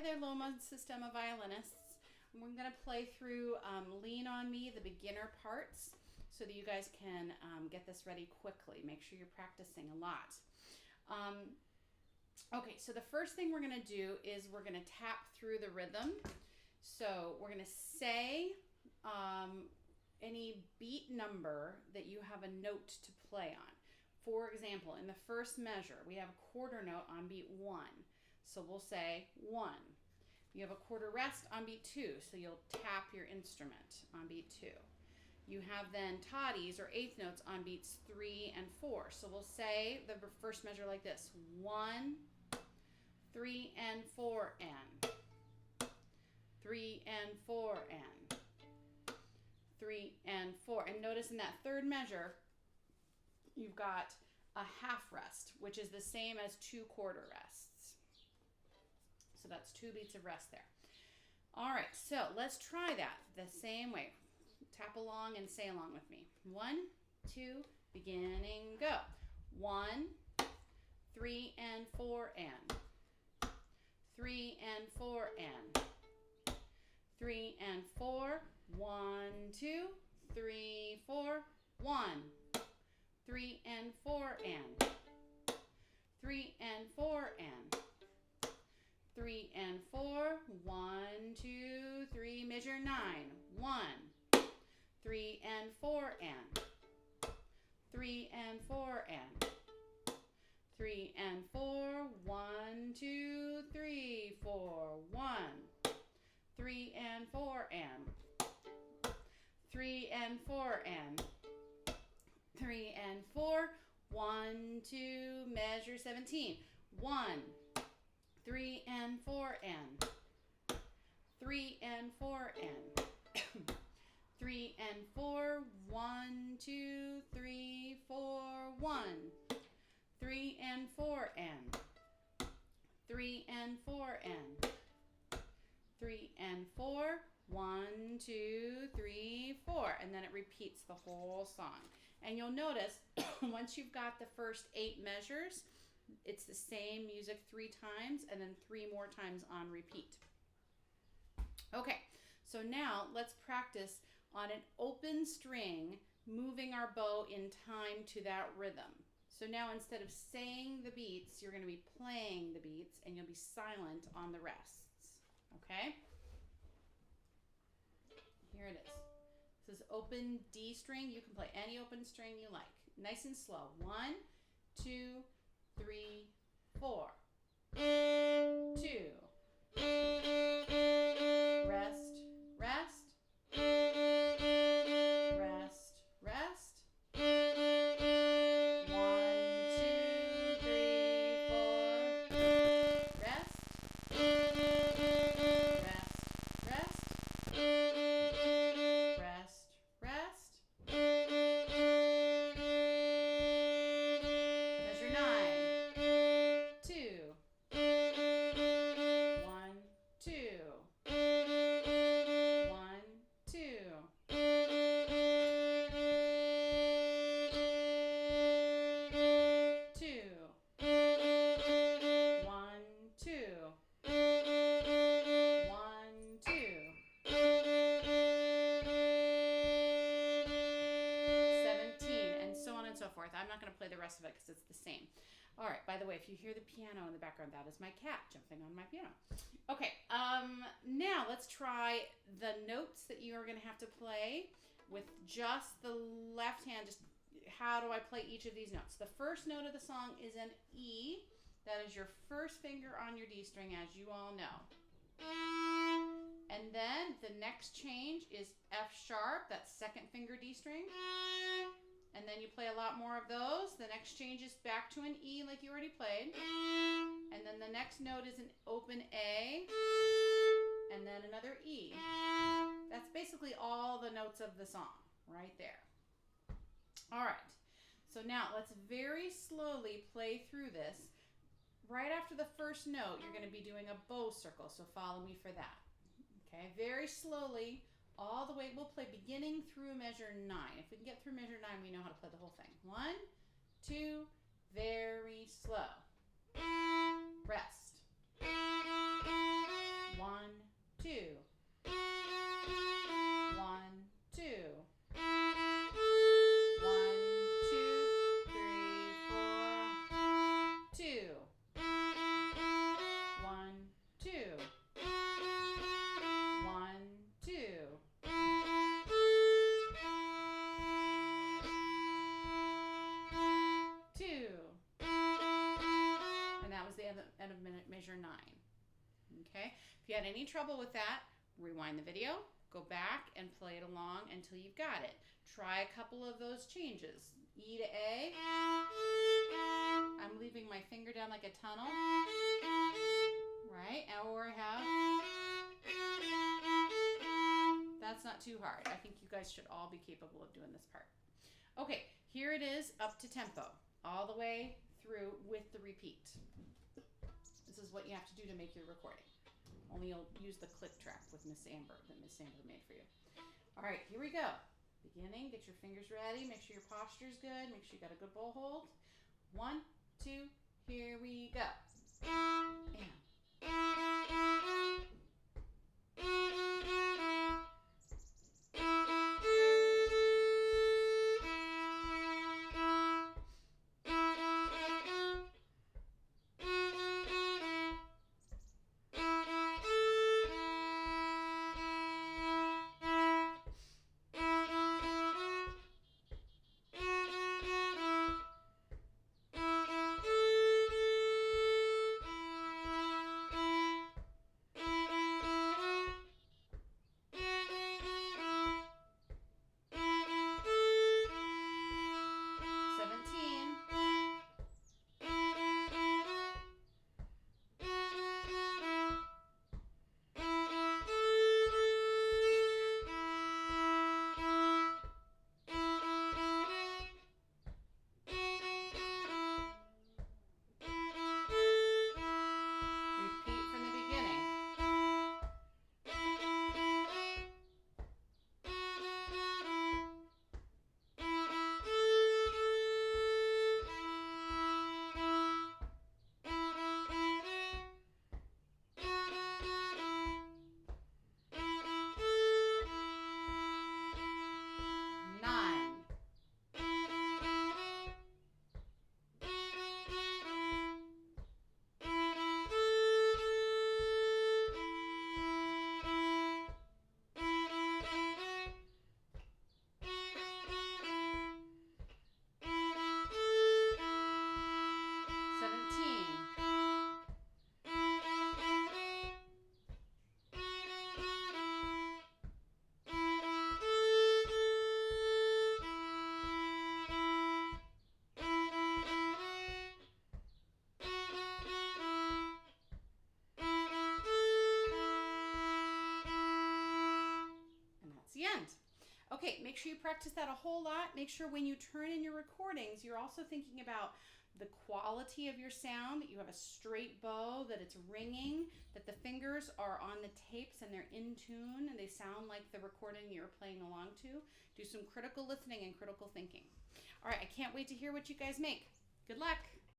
there, Loma Sistema violinists. We're going to play through Lean on Me, the beginner parts, so that you guys can get this ready quickly. Make sure you're practicing a lot. Okay, so the first thing we're going to do is we're going to tap through the rhythm. So we're going to say any beat number that you have a note to play on. For example, in the first measure, we have a quarter note on beat 1. So we'll say 1. You have a quarter rest on beat 2, so you'll tap your instrument on beat 2. You have then toddies or eighth notes on beats 3 and 4. So we'll say the first measure like this: 1, 3 and 4 and 3 and 4 and 3 and 4. And notice in that third measure, you've got a half rest, which is the same as 2 quarter rests. So that's 2 beats of rest there. All right, so let's try that the same way. Tap along and say along with me. 1, 2, beginning, go. 1, 3 and 4 and 3 and 4 and 3 and 4. 1, 2, 3, 4. 1, 3 and 4 and 3 and 4 and 3 and 4. 1, 2, 3. Measure 9. 1, 3 and 4 and 3 and 4 and 3 and 4. 1, 2, 3, 4. 1, 3 and 4 and 3 and 4 and 3 and 4. 1, 2, measure 17. 1, 3 and 4 and 3 and 4 and 3 and 4. 1, 2, 3, 4. 1, 3 and 4 and 3 and 4 and 3 and 4. 1, 2, 3, 4. And then it repeats the whole song. And you'll notice once you've got the first 8 measures, it's the same music 3 times and then 3 more times on repeat. Okay, so now let's practice on an open string, moving our bow in time to that rhythm. So now instead of saying the beats, you're going to be playing the beats and you'll be silent on the rests. Okay? Here it is. This is open D string. You can play any open string you like. Nice and slow. 1, 2, 3, 4. 2. Rest, rest. Rest, rest. 1, 2, 3, 4. Rest. Rest, rest. Rest, rest. Measure 9. 2. 1, 2. 1, 2. 2. 1, 2. 1, 2. 17, and so on and so forth. I'm not going to play the rest of it because it's the same. All right, by the way, if you hear the piano in the background, that is my cat jumping on my piano. Okay, now let's try the notes that you are going to have to play with just the left hand. Just how do I play each of these notes? The first note of the song is an E. That is your first finger on your D string, as you all know. And then the next change is F sharp, that's second finger D string. And then you play a lot more of those. The next change is back to an E like you already played. And then the next note is an open A. And then another E. That's basically all the notes of the song right there. All right. So now let's very slowly play through this. Right after the first note, you're going to be doing a bow circle. So follow me for that. Okay, very slowly. All the way, we'll play beginning through measure 9. If we can get through measure 9, we know how to play the whole thing. 1, 2, very slow. Rest. Okay? If you had any trouble with that, rewind the video, go back and play it along until you've got it. Try a couple of those changes. E to A. I'm leaving my finger down like a tunnel. Right? Or I have. That's not too hard. I think you guys should all be capable of doing this part. Okay, here it is up to tempo, all the way through with the repeat. This is what you have to do to make your recording. Only you'll use the click track with Miss Amber that Miss Amber made for you. All right, here we go. Beginning, get your fingers ready. Make sure your posture's good. Make sure you got a good bow hold. 1, 2, here we go. And. Okay, make sure you practice that a whole lot. Make sure when you turn in your recordings, you're also thinking about the quality of your sound, that you have a straight bow, that it's ringing, that the fingers are on the tapes and they're in tune and they sound like the recording you're playing along to. Do some critical listening and critical thinking. All right, I can't wait to hear what you guys make. Good luck.